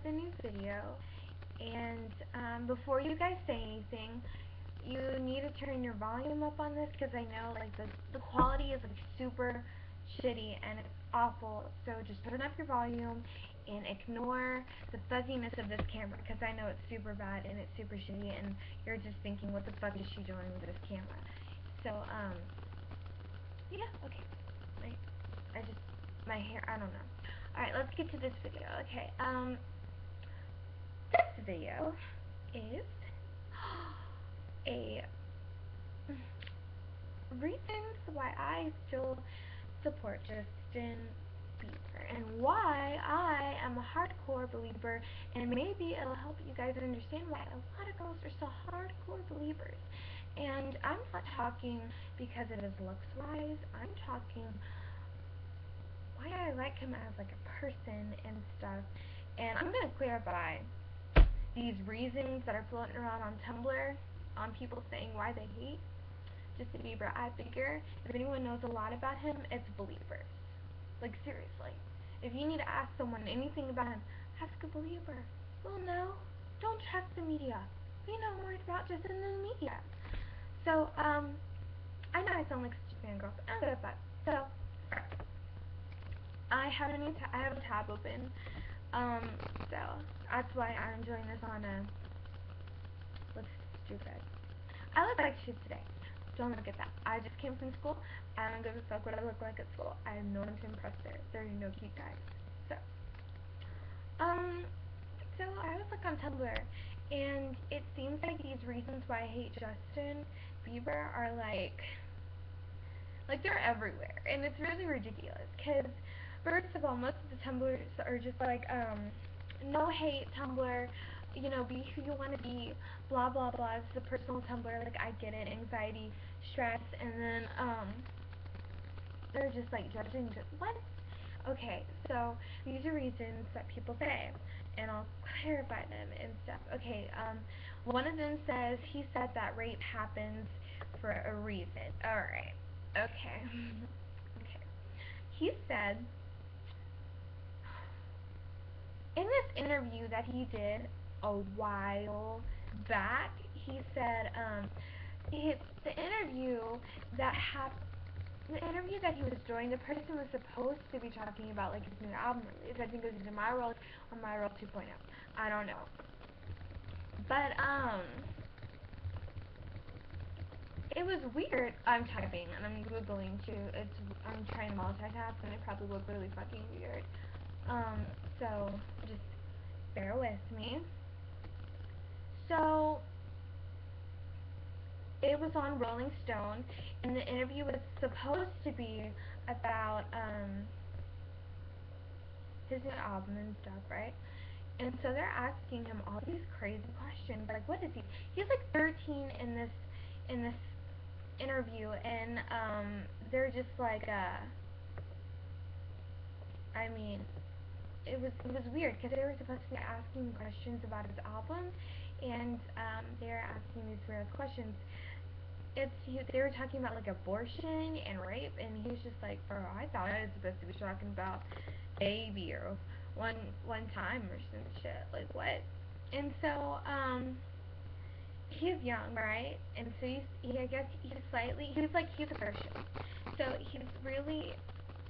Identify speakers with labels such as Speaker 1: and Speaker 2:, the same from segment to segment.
Speaker 1: with a new video, and before you guys say anything, you need to turn your volume up on this because I know like the quality is like super shitty and it's awful. So just turn up your volume and ignore the fuzziness of this camera because I know it's super bad and it's super shitty and you're just thinking, what the fuck is she doing with this camera? So yeah, okay. I just my hair, I don't know. Alright, let's get to this video. Okay, this video is a reasons why I still support Justin Bieber and why I am a hardcore believer, and maybe it'll help you guys understand why a lot of girls are still hardcore believers. And I'm not talking because of his looks wise, I'm talking why I like him as like a person and stuff. And I'm going to clarify these reasons that are floating around on Tumblr on people saying why they hate Justin Bieber. I figure if anyone knows a lot about him, it's believers. Like seriously. If you need to ask someone anything about him, ask a believer. Well, no, don't trust the media. We know more about Justin than the media. So, I know I sound like such a fangirl, but I'm good at that. So, I have a tab open. So that's why I'm doing this on a. Let's do this. I look like shit today. Don't look at that. I just came from school. I don't give a fuck what I look like at school. I have no one to impress there. There are no cute guys. So, so I was like on Tumblr, and it seems like these reasons why I hate Justin Bieber are like they're everywhere, and it's really ridiculous. Cause first of all, most of the Tumblrs are just like no hate Tumblr, you know, be who you want to be, blah blah blah. It's a personal Tumblr, like I get it, anxiety, stress, and then they're just like judging. What? Okay, so these are reasons that people say, and I'll clarify them and stuff. Okay, one of them says he said that rape happens for a reason. All right. Okay. Okay. He said in this interview that he did a while back, he said it's the interview that happened. The interview that he was doing, the person was supposed to be talking about like his new album release. I think it was either My World or My World 2.0. I don't know. But it was weird. I'm typing and I'm googling too. I'm trying to multitask and it probably look really fucking weird. So just bear with me. So it was on Rolling Stone, and the interview was supposed to be about his new album and stuff, right? And so they're asking him all these crazy questions, like what is he? He's like 13 in this interview, and they're just like, I mean, it was weird because they were supposed to be asking questions about his album, and they're asking these weird questions. They were talking about like abortion and rape, and he was just like, bro, I thought I was supposed to be talking about baby or one time or some shit, like what? And so he's young, right? And so I guess he's a Christian, so he's really,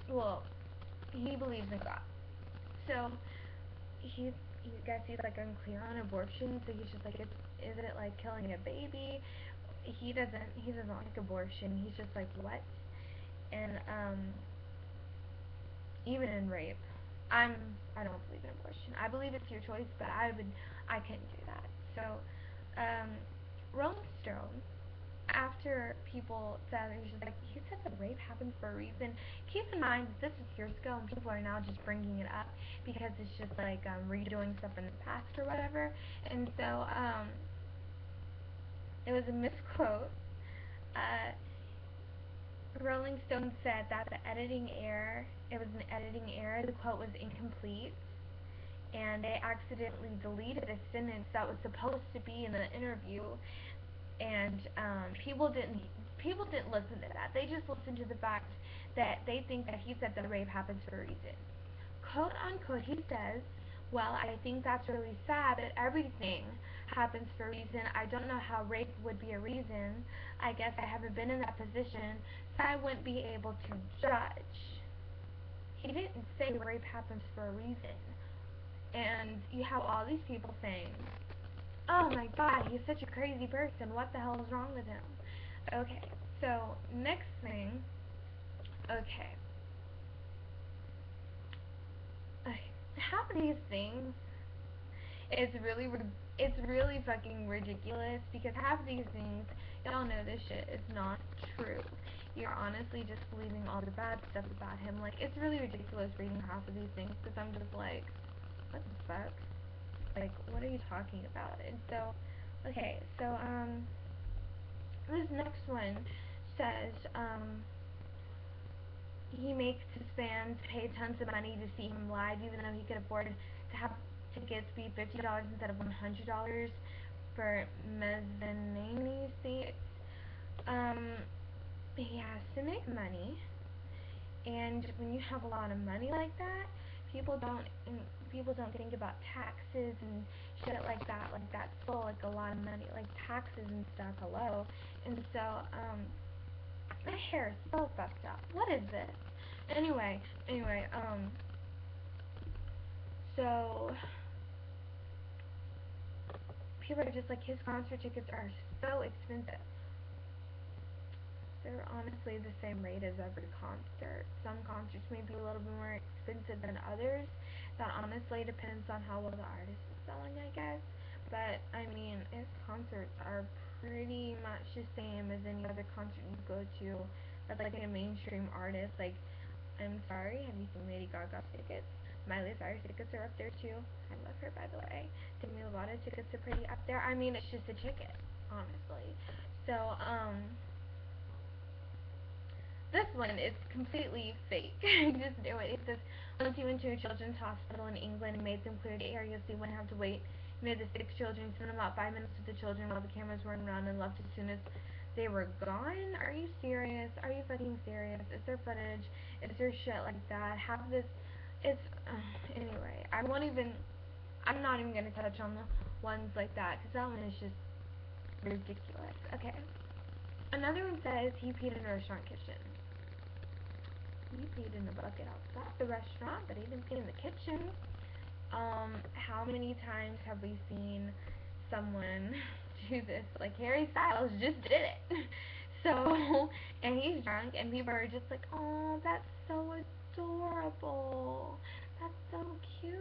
Speaker 1: well, he believes in God, so I guess he's like unclear on abortion, so he's just like, is it like killing a baby? He doesn't like abortion. He's just like, what? And even in rape, I don't believe in abortion. I believe it's your choice, but I couldn't do that. So Rolling Stone, after people said, it was just like, he said that rape happened for a reason. Keep in mind that this is years ago and people are now just bringing it up because it's just like redoing stuff in the past or whatever. And so it was a misquote. Rolling Stone said that it was an editing error, the quote was incomplete, and they accidentally deleted a sentence that was supposed to be in the interview, and people didn't listen to that. They just listened to the fact that they think that he said that rape happens for a reason. Quote unquote, he says, Well, I think that's really sad, but everything happens for a reason. I don't know how rape would be a reason. I guess I haven't been in that position, so I wouldn't be able to judge. He didn't say rape happens for a reason. And you have all these people saying, oh my god, he's such a crazy person. What the hell is wrong with him? Okay, so next thing. Okay. Okay. Half of these things it's really fucking ridiculous because half of these things, y'all know this shit is not true. You're honestly just believing all the bad stuff about him. Like, it's really ridiculous reading half of these things because I'm just like, what the fuck? Like, what are you talking about? And so, okay, so, this next one says, he makes his fans pay tons of money to see him live, even though he could afford to have tickets be $50 instead of $100 for mezzanine seats. Um, he has to make money, and when you have a lot of money like that, people don't people don't think about taxes and shit like that. Like that's still like a lot of money, like taxes and stuff. Hello, and so my hair is so fucked up. What is this? Anyway, so people are just like, his concert tickets are so expensive. They're honestly the same rate as every concert. Some concerts may be a little bit more expensive than others. That honestly depends on how well the artist is selling, I guess. But I mean, his concerts are pretty much the same as any other concert you go to. That's like a mainstream artist. Like, I'm sorry, have you seen Lady Gaga's tickets? Miley Cyrus tickets are up there too. I love her, by the way. Demi Lovato tickets are pretty up there. I mean, it's just a ticket, honestly. So, this one is completely fake. Just do it. It says, once he went to a children's hospital in England and made them clear the areas so he wouldn't have to wait. He made the 6 children spend about 5 minutes with the children while the cameras weren't around and left as soon as they were gone. Are you serious? Are you fucking serious? Is there footage? Is there shit like that? Have this. It's. Anyway, I'm not even gonna touch on the ones like that because that one is just ridiculous. Okay. Another one says he peed in a restaurant kitchen. He peed in a bucket outside the restaurant, but he didn't pee in the kitchen. How many times have we seen someone do this? Like Harry Styles just did it. So, and he's drunk, and people are just like, oh, that's so adorable. That's so cute.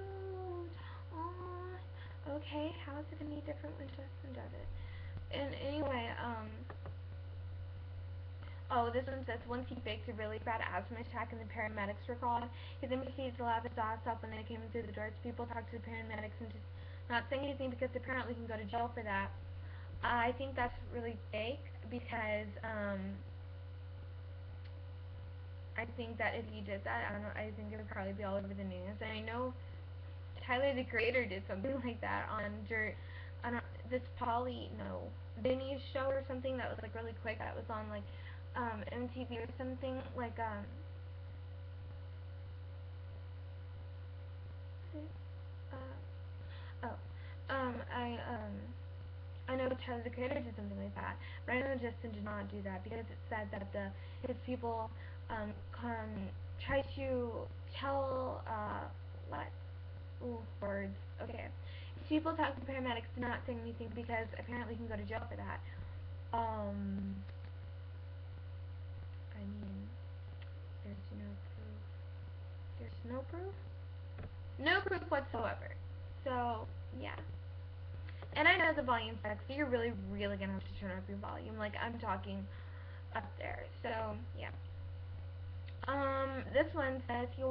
Speaker 1: Oh, okay, how is it any different when Justin does it? And anyway, oh, this one says once he faked a really bad asthma attack and the paramedics were called. He then proceeded to laugh his ass off when they came in through the doors. People talked to the paramedics and just not saying anything because apparently he can go to jail for that. I think that's really fake because I think that if he did that, I don't know, I think it would probably be all over the news. And I know Tyler the Creator did something like that on I don't this Polly no Vinny's show or something that was like really quick that was on like MTV or something like oh I know Tyler the Creator did something like that, but I know Justin did not do that because it said that his people try to tell what words. Okay. People talk to paramedics do not say anything because apparently he can go to jail for that. I mean, there's no proof. There's no proof? No proof whatsoever. So, yeah. And I know the volume sucks, so you're really, really gonna have to turn up your volume. Like, I'm talking up there. So, yeah. This one says he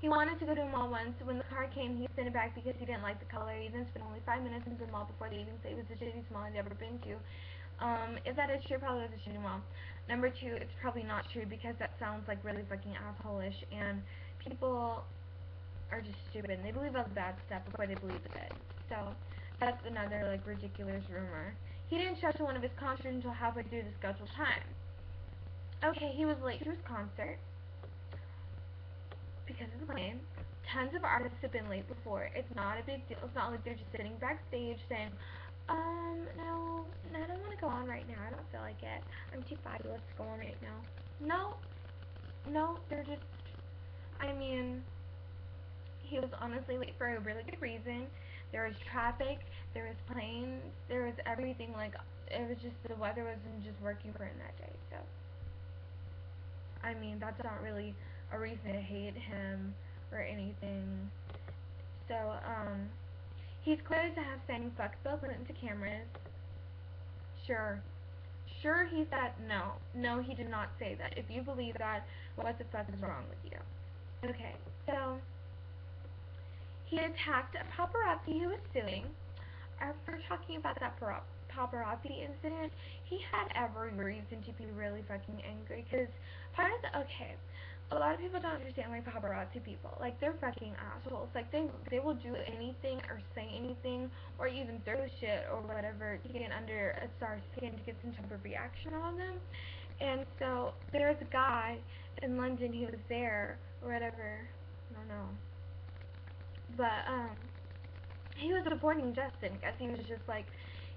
Speaker 1: wanted to go to a mall once. When the car came, he sent it back because he didn't like the color. He then spent only 5 minutes in the mall before leaving, so it was the shittiest mall I'd ever been to. If that is true, probably was a shitty mall. Number two, it's probably not true because that sounds like really fucking asshole-ish, and people are just stupid, and they believe all the bad stuff before they believe the good. So, that's another, like, ridiculous rumor. He didn't show up to one of his concerts until halfway through the scheduled time. Okay, he was late to his concert because of the plane. tons of artists have been late before. It's not a big deal. It's not like they're just sitting backstage saying, no, I don't want to go on right now. I don't feel like it. I'm too fabulous to go on right now. No, they're just, I mean, he was honestly late for a really good reason. There was traffic, there was planes, there was everything. Like, it was just the weather wasn't just working for him that day. So, I mean, that's not really a reason to hate him or anything. So, he's quoted to have saying fuck Bill Clinton to cameras. Sure. Sure, he said no. No, he did not say that. If you believe that, what the fuck is wrong with you? Okay, so he attacked a paparazzi who was suing. After talking about that paparazzi incident, he had every reason to be really fucking angry. Because part of the, okay, a lot of people don't understand like paparazzi people. Like, they're fucking assholes. Like, they will do anything or say anything or even throw shit or whatever to get under a star's skin to get some type of reaction on them. And so there's a guy in London who was there or whatever. I don't know. But he was supporting Justin because he was just like,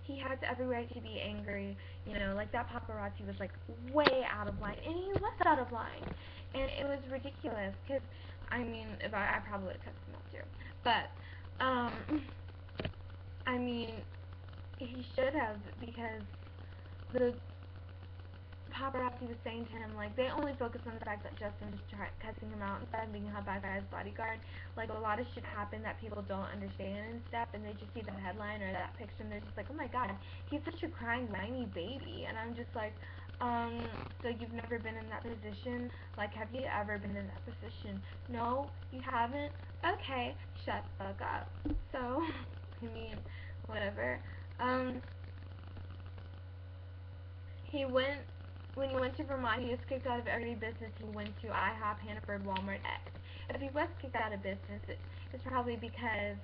Speaker 1: he has every right to be angry, you know, like that paparazzi was like way out of line, and he was out of line, and it was ridiculous, because, I mean, if I probably would have cussed him out too, but, I mean, he should have, because the paparazzi was saying to him, like, they only focus on the fact that Justin was cussing him out instead of being held back by his bodyguard. Like, a lot of shit happened that people don't understand and stuff, and they just see that headline or that picture, and they're just like, oh my god, he's such a crying, whiny baby. And I'm just like, so you've never been in that position? Like, have you ever been in that position? No, you haven't? Okay, shut the fuck up. So, I mean, whatever. He went, when he went to Vermont, he was kicked out of every business he went to: IHOP, Hannaford, Walmart, X. If he was kicked out of business, it's probably because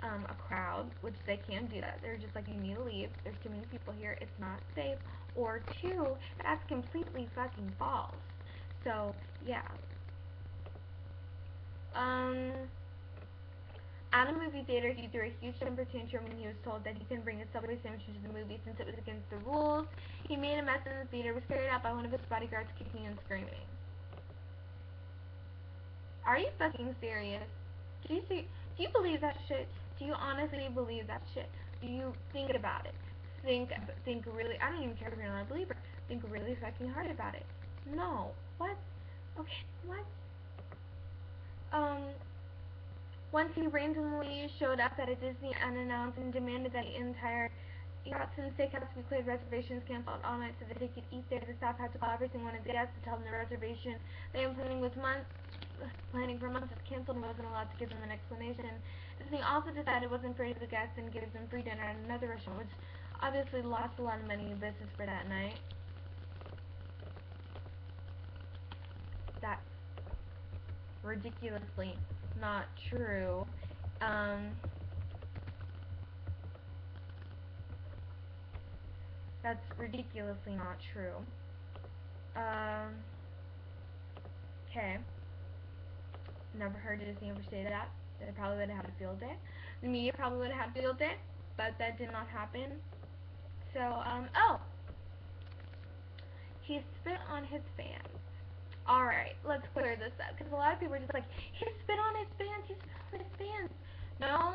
Speaker 1: a crowd, which they can do that. They're just like, you need to leave. There's too many people here. It's not safe. Or two, that's completely fucking false. So, yeah. At a movie theater, he threw a huge temper tantrum when he was told that he couldn't bring a Subway sandwich to the movie since it was against the rules. He made a mess in the theater, was carried out by one of his bodyguards, kicking and screaming. Are you fucking serious? Do you believe that shit? Do you honestly believe that shit? Do you think about it? Think really. I don't even care if you're not a believer. Think really fucking hard about it. No. What? Okay. What? Um. Once he randomly showed up at a Disney unannounced and demanded that the entire yachts and steakhouse be cleared, reservations canceled all night so that he could eat there. The staff had to call every single one of the guests to tell them the reservation they were planning for months was canceled, and wasn't allowed to give them an explanation. Disney also decided it wasn't fair to the guests and gave them free dinner at another restaurant, which obviously lost a lot of money in business for that night. That's ridiculously not true. That's ridiculously not true. Okay. Never heard Disney ever say that. They probably would have had a field day. The media probably would have had a field day, but that did not happen. So, oh, he spit on his fans. Alright, let's clear this up, because a lot of people are just like, he spit on his fans, he spit on his fans. No,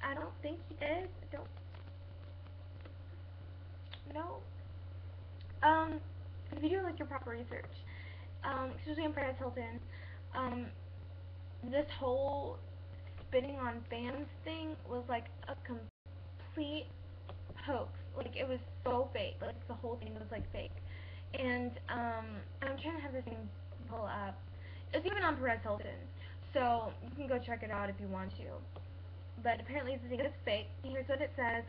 Speaker 1: I don't think he did. No. If you do like your proper research, especially in Paris Hilton, this whole spitting on fans thing was like a complete hoax. Like, it was so fake. Like, the whole thing was like fake. And I'm trying to have this thing pull up. It's even on Perez Hilton, so you can go check it out if you want to. But apparently the thing is fake. Here's what it says.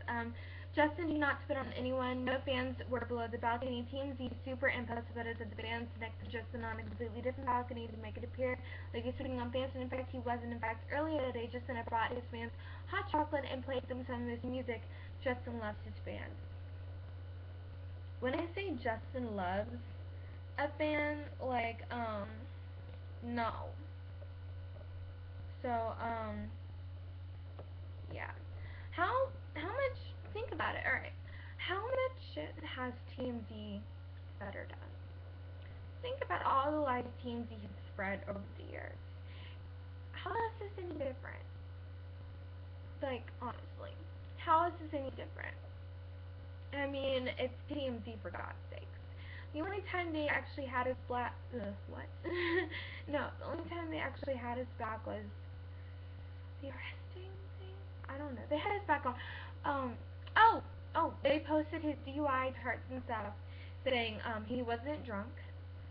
Speaker 1: Justin did not spit on anyone. No fans were below the balcony. TMZ super posted photos of the fans next to Justin on a completely different balcony to make it appear like he's spitting on fans. And in fact, he wasn't. In fact, earlier today, Justin had brought his fans hot chocolate and played them some of his music. Justin loves his fans. When I say Justin loves a fan, like, no. So, yeah. How much, think about it, alright. How much shit has TMZ better done? Think about all the lies TMZ has spread over the years. How is this any different? Like, honestly. How is this any different? I mean, it's TMZ for God's sakes. The only time they actually had his black, what? No, the only time they actually had his back was the arresting thing? I don't know. They had his back on, um, oh, they posted his DUI charts and stuff, saying, he wasn't drunk.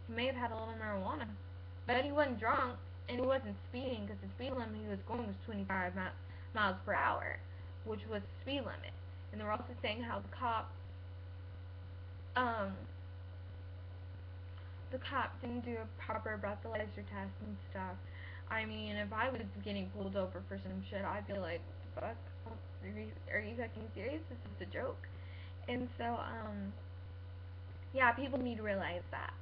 Speaker 1: He may have had a little marijuana, but he wasn't drunk, and he wasn't speeding, because the speed limit he was going was 25 miles per hour, which was the speed limit. And they were also saying how um, the cop didn't do a proper breathalyzer test and stuff. I mean, if I was getting pulled over for some shit, I'd be like, fuck, are you fucking serious? This is a joke. And so, yeah, people need to realize that.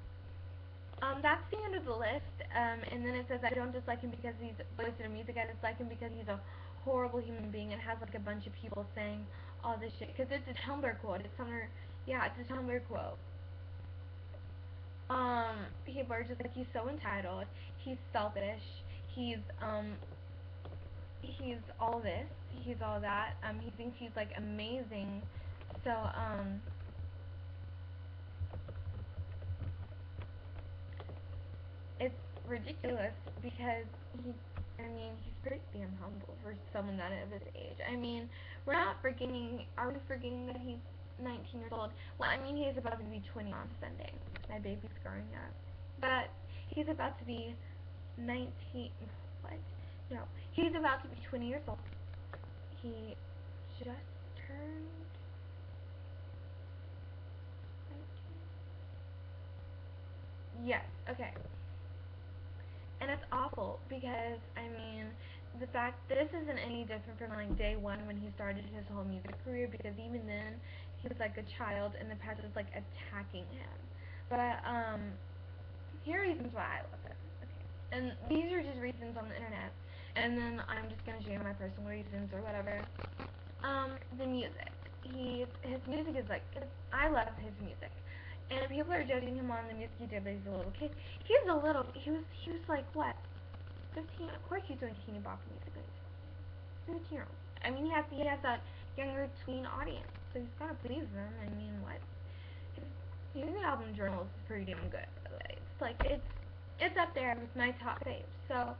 Speaker 1: That's the end of the list, and then it says, I don't dislike him because he's voiced in music, I dislike him because he's a horrible human being, and has, like, a bunch of people saying all this shit, because it's a Tumblr quote, it's a Tumblr quote. People are just like, he's so entitled, he's selfish, he's all this, he's all that, he thinks he's, like, amazing, so, it's ridiculous, because he's pretty damn humble for someone that of his age. I mean, are we forgetting that he's 19 years old? Well, I mean, he's about to be 20 on Sunday. My baby's growing up. But he's about to be 19, what? No, he's about to be 20 years old. He just turned 19. Yes, okay. And it's awful because, I mean, the fact this isn't any different from, like, day one when he started his whole music career, because even then he was like a child and the press was like attacking him. But here are reasons why I love him. Okay, and these are just reasons on the internet, and then I'm just gonna share my personal reasons or whatever. The music. His music is like, I love his music. And people are judging him on the music he did, but he's a little kid. He was like, what, 15? Of course he's doing teeny bop music. 15-year-old. I mean, he has that younger tween audience, so he's gotta please them. I mean, what? His new album Journals is pretty damn good, by the way. It's like, it's up there with my top faves. So,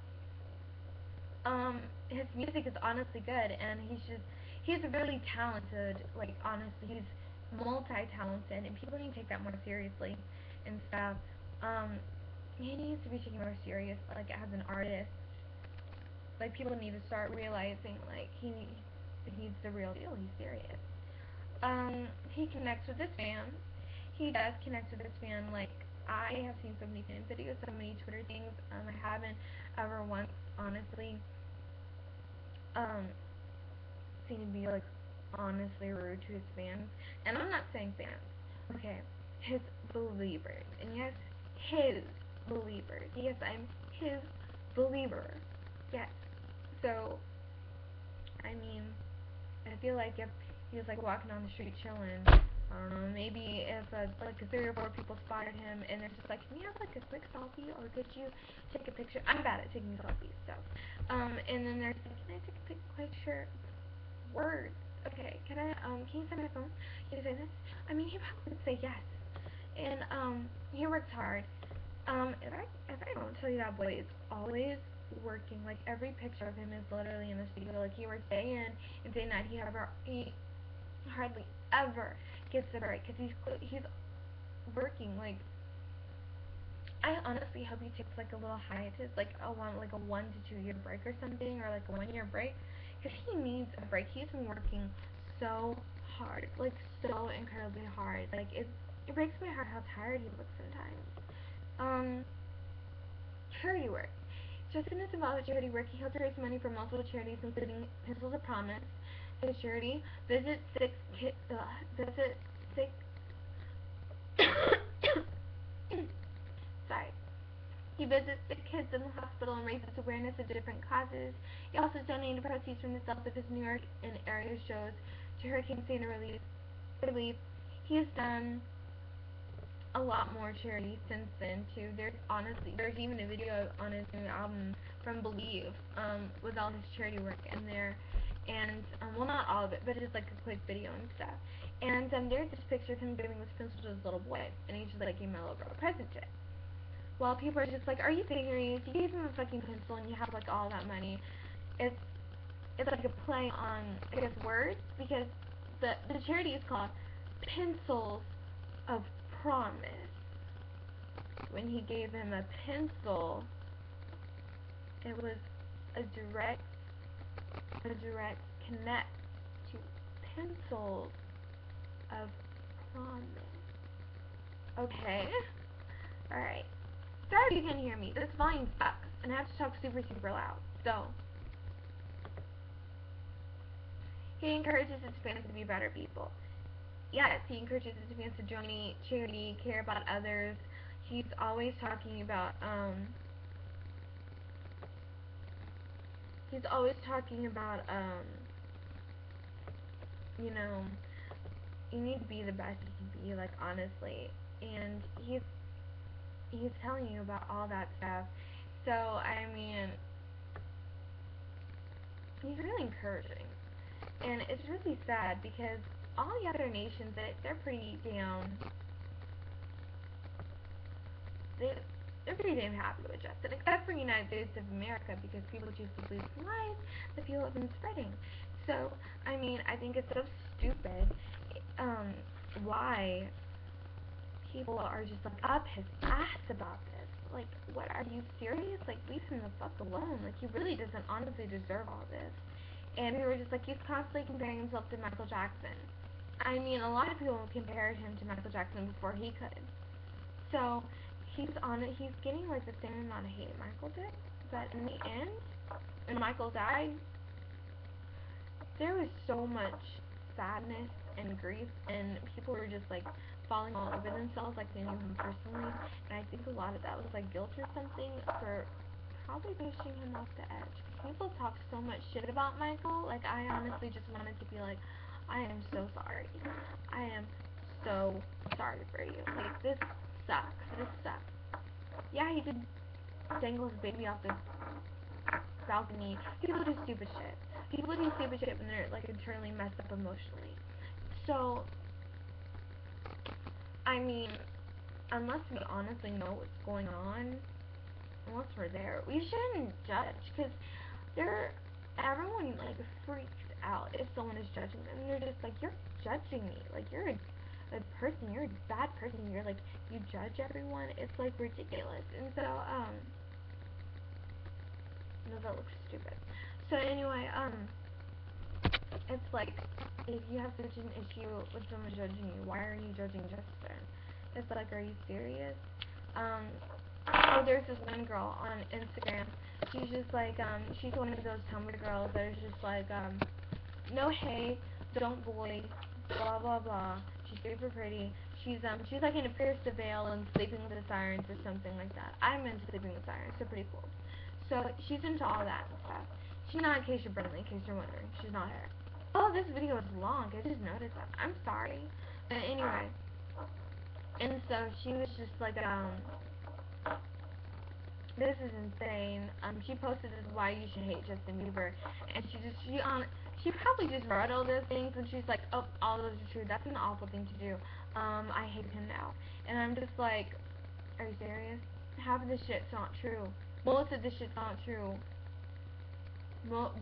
Speaker 1: his music is honestly good, and he's really talented. Like, honestly, he's multi-talented, and people need to take that more seriously and stuff. He needs to be taken more serious, like, as an artist. Like, people need to start realizing, like, he's the real deal. He's serious. He connects with his fans. He does connect with his fan. Like, I have seen so many fan videos, so many Twitter things. I haven't ever once, honestly, seen him be, like, honestly rude to his fans. And I'm not saying fans. Okay, his believers. And yes, his believers. Yes, I'm his believer. Yes. So, I mean, I feel like if he was, like, walking on the street chilling, I don't know, maybe if like 3 or 4 people spotted him and they're just like, can you have, like, a quick selfie, or could you take a picture? I'm bad at taking selfies, so and then there's like, can I take a picture? Words. Okay, can you send my phone? Can you say this? I mean, he probably would say yes. And he works hard. If I don't tell you, that boy is always working. Like, every picture of him is literally in the studio. Like, he works day in and day night. He hardly ever gets a break, because he's working. Like, I honestly hope he takes, like, a little hiatus, like a 1 to 2 year break or something, or like a 1 year break, because he needs a break. He's been working so hard, like, so incredibly hard. Like, it breaks my heart how tired he looks sometimes. Charity work. Just in his involved charity work, he helped raise money for multiple charities, including Pencils of Promise, his charity. Visit six. Sorry. He visits the kids in the hospital and raises awareness of different causes. He also donated proceeds from the sales of his New York and area shows to Hurricane Sandy relief. He has done a lot more charity since then too. There's even a video on his new album from Believe, with all his charity work in there, and well, not all of it, but just like a quick video and stuff. And there's this picture of him giving this pencil to his little boy, and he just like gave him a little girl a present to it. Well, people are just like, are you serious? You gave him a fucking pencil and you have like all that money. It's it's like a play on, I guess, words, because the charity is called Pencils of Promise. When he gave him a pencil, it was a direct connect to Pencils of Promise. Okay? Alright. Sorry if you can hear me. This volume sucks, and I have to talk super, super loud. So, he encourages his fans to be better people. Yes, he encourages his fans to join charity, care about others. He's always talking about, you know, you need to be the best you can be, like, honestly. And he's telling you about all that stuff. So, I mean, he's really encouraging. And it's really sad because all the other nations, they're pretty damn, they're pretty damn happy with Justin, except for the United States of America, because people choose to believe lies that people have been spreading. So, I mean, I think it's so stupid, why people are just like up his ass about this. Like, what, are you serious? Like, leave him the fuck alone. Like, he really doesn't honestly deserve all this. And we were just like, he's constantly comparing himself to Michael Jackson. I mean, a lot of people compared him to Michael Jackson before he could. So, he's getting like the same amount of hate Michael did, but in the end, when Michael died, there was so much sadness and grief, and people were just like falling all over themselves like they knew him personally, and I think a lot of that was like guilt or something for probably pushing him off the edge. People talk so much shit about Michael, like I honestly just wanted to be like, I am so sorry. I am so sorry for you. Like, this sucks. This sucks. Yeah, he did dangle his baby off the balcony. People do stupid shit. People do stupid shit when they're like internally messed up emotionally. So, I mean, unless we honestly know what's going on, unless we're there, we shouldn't judge, because everyone like freaks out if someone is judging them. And they're just like, you're judging me. Like, you're a person. You're a bad person. You're like, you judge everyone. It's like ridiculous. And so, no, that looks stupid. So anyway, it's like, if you have such an issue with someone judging you, why are you judging Justin? It's like, are you serious? Oh, there's this one girl on Instagram. She's just like, she's one of those Tumblr girls that is just like, no hate, don't bully, blah blah blah. She's super pretty. She's like in a pierced veil and sleeping with the sirens or something like that. I'm into sleeping with sirens, so pretty cool. So she's into all that and stuff. She's not Acacia Brinley, in case you're wondering. She's not her. Oh, this video is long. I just noticed that. I'm sorry. But anyway, and so she was just like, this is insane. She posted this, why you should hate Justin Bieber, and she probably just read all those things, and she's like, oh, all those are true. That's an awful thing to do. I hate him now. And I'm just like, are you serious? Half of this shit's not true. Most of this shit's not true.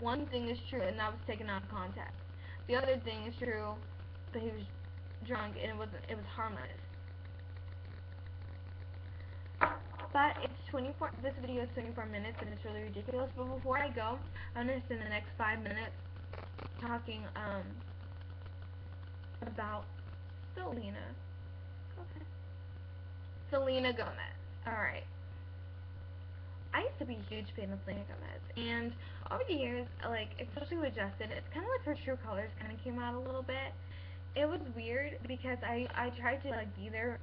Speaker 1: One thing is true, and that was taken out of context. The other thing is true, but he was drunk, and it was harmless. But it's 24, this video is 24 minutes, and it's really ridiculous. But before I go, I'm going to spend the next 5 minutes talking, about Selena. Okay. Selena Gomez. Alright. I used to be a huge fan of Selena Gomez, and over the years, like, especially with Justin, it's kind of like her true colors kind of came out a little bit. It was weird, because I tried to, like, be there,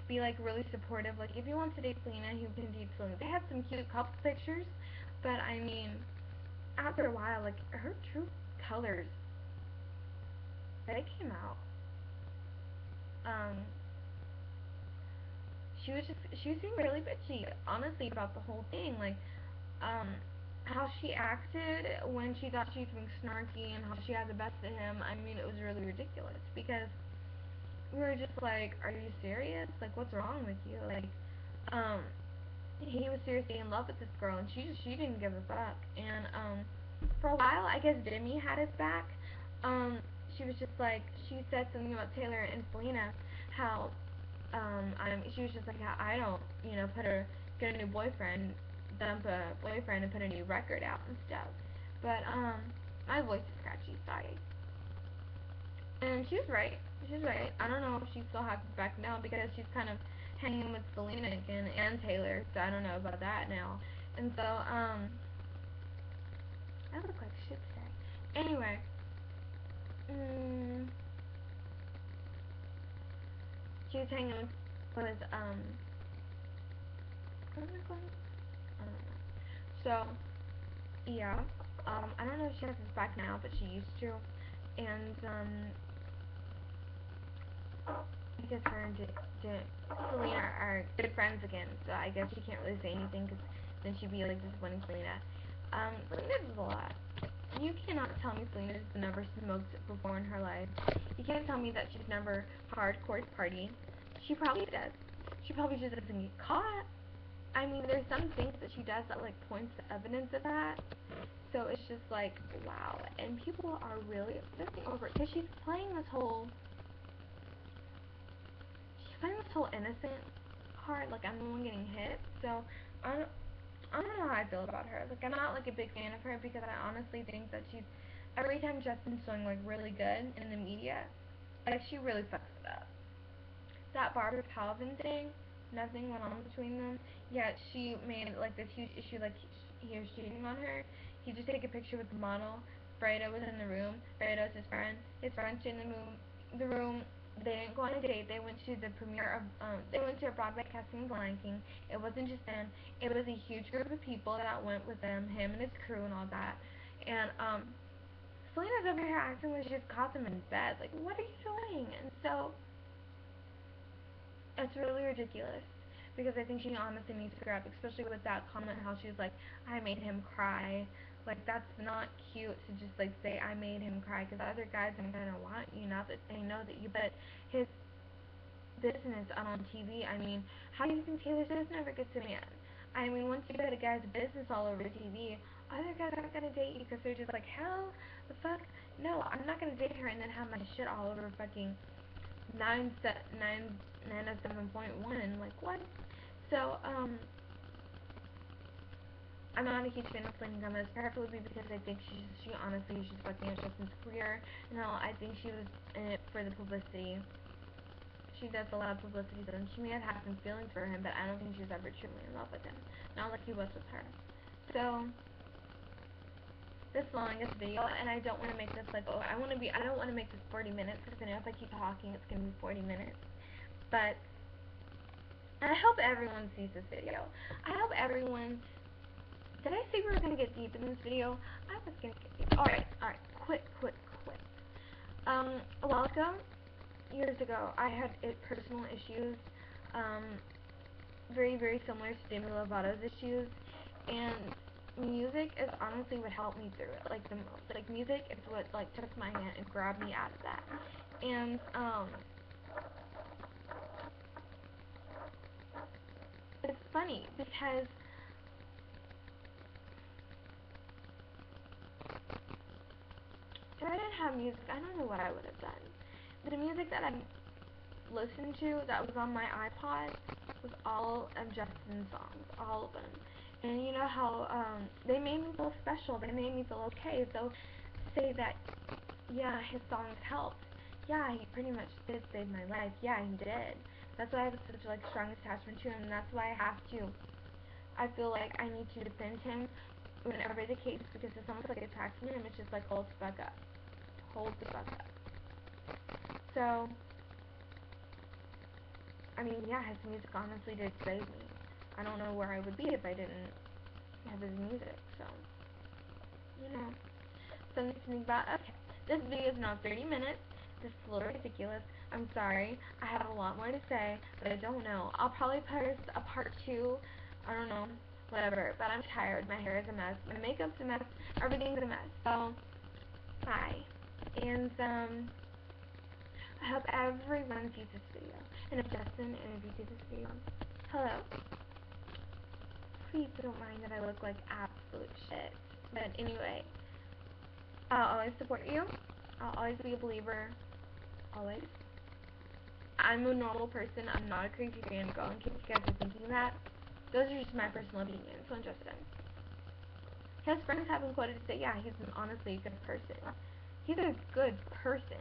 Speaker 1: be like really supportive. Like if he wants to date Selena, he can date Selena. They had some cute couple pictures, but I mean, after a while, like her true colors, they came out. Um, she was being really bitchy, honestly, about the whole thing. Like, um, how she acted when she thought she was being snarky and how she had the best of him. I mean, it was really ridiculous because we were just like, are you serious? Like, what's wrong with you? Like, um, he was seriously in love with this girl, and she didn't give a fuck. And for a while, I guess Demi had his back. She was just like, she said something about Taylor and Selena, how she was just like, how I don't, get a new boyfriend, dump a boyfriend, and put a new record out and stuff. But my voice is scratchy, sorry. And she was right. She was right. I don't know if she still has his back now because she's kind of hanging with Selena again and Taylor, so I don't know about that now. And so, I look like shit today. Anyway, she was hanging with, what was I going? I don't know. So, yeah, I don't know if she has his back now, but she used to. And, I guess her and Selena are good friends again, so I guess she can't really say anything because then she'd be like disappointing Selena. Selena does a lot. You cannot tell me Selena's never smoked before in her life. You can't tell me that she's never hardcore party. She probably does. She probably just doesn't get caught. I mean, there's some things that she does that like points to evidence of that. So it's just like, wow. And people are really obsessing over it because she's playing this whole innocent part, like I'm the one getting hit. So I don't know how I feel about her. Like I'm not like a big fan of her because I honestly think that every time Justin's doing like really good in the media, like she really fucks it up. That Barbara Calvin thing, nothing went on between them. Yet she made like this huge issue, like he was cheating on her. He just take a picture with the model. Fredo was in the room. Fredo's his friend. His friend's in the room. The room. They didn't go on a date. They went to the premiere of. They went to a Broadway casting of Lion King. It wasn't just them. It was a huge group of people that went with them. Him and his crew and all that. And Selena's over here acting like she just caught them in bed. Like, what are you doing? And so it's really ridiculous because I think she honestly needs to grow up, especially with that comment how she was like, I made him cry. Like, that's not cute to just like say I made him cry because other guys are gonna want you, not that they know that you, but his business on TV. I mean, how do you think Taylor Swift never gets a man? I mean, once you put a guy's business all over TV, other guys aren't gonna date you because they're just like, hell, the fuck, no, I'm not gonna date her and then have my shit all over fucking 907.1. Like what? So I'm not a huge fan of Selena Gomez, probably because I think she honestly is just fucking up Justin's career. No, I think she was in it for the publicity. She does a lot of publicity, and she may have had some feelings for him, but I don't think she was ever truly in love with him. Not like he was with her. So this longest video, and I don't want to make this like, oh, I don't want to make this 40 minutes because I know if I keep talking, it's gonna be 40 minutes. But I hope everyone sees this video. I hope everyone. Did I say we were gonna get deep in this video? I was gonna get deep. Alright, quick. A while ago, years ago, I had personal issues, very, very similar to Demi Lovato's issues, and music is honestly what helped me through it, like, the most. Like, music is what, like, took my hand and grabbed me out of that. And, it's funny, because if I didn't have music, I don't know what I would have done. The music that I listened to that was on my iPod was all of Justin's songs, all of them. And you know how they made me feel special, they made me feel okay. So say that, yeah, his songs helped. Yeah, he pretty much did save my life. Yeah, he did. That's why I have such like strong attachment to him, and that's why I feel like I need to defend him whenever the case, because if someone's like attacking him, it's just like hold the fuck up. Hold the fuck up. So I mean, yeah, his music honestly did save me. I don't know where I would be if I didn't have his music, so, you know, something to think about. Okay, this video is now 30 minutes. This is a little ridiculous. I'm sorry. I have a lot more to say, but I don't know. I'll probably post a part 2. I don't know. Whatever. But I'm tired. My hair is a mess. My makeup's a mess. Everything's a mess. So, bye. And, I hope everyone sees this video. And if Justin, and if you see this video, hello. Please don't mind that I look like absolute shit. But anyway, I'll always support you. I'll always be a believer. Always. I'm a normal person. I'm not a crazy fangirl, in case you guys are thinking that. Those are just my personal opinions on Justin. His friends have been quoted to say, yeah, he's honestly a good person. He's a good person.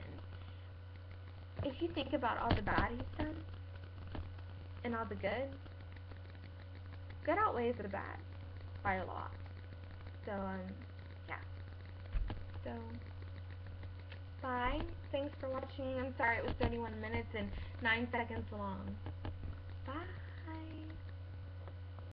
Speaker 1: If you think about all the bad he's done, and all the good, good outweighs the bad by a lot. So, yeah. So, bye. Thanks for watching. I'm sorry it was 31 minutes and 9 seconds long. Bye.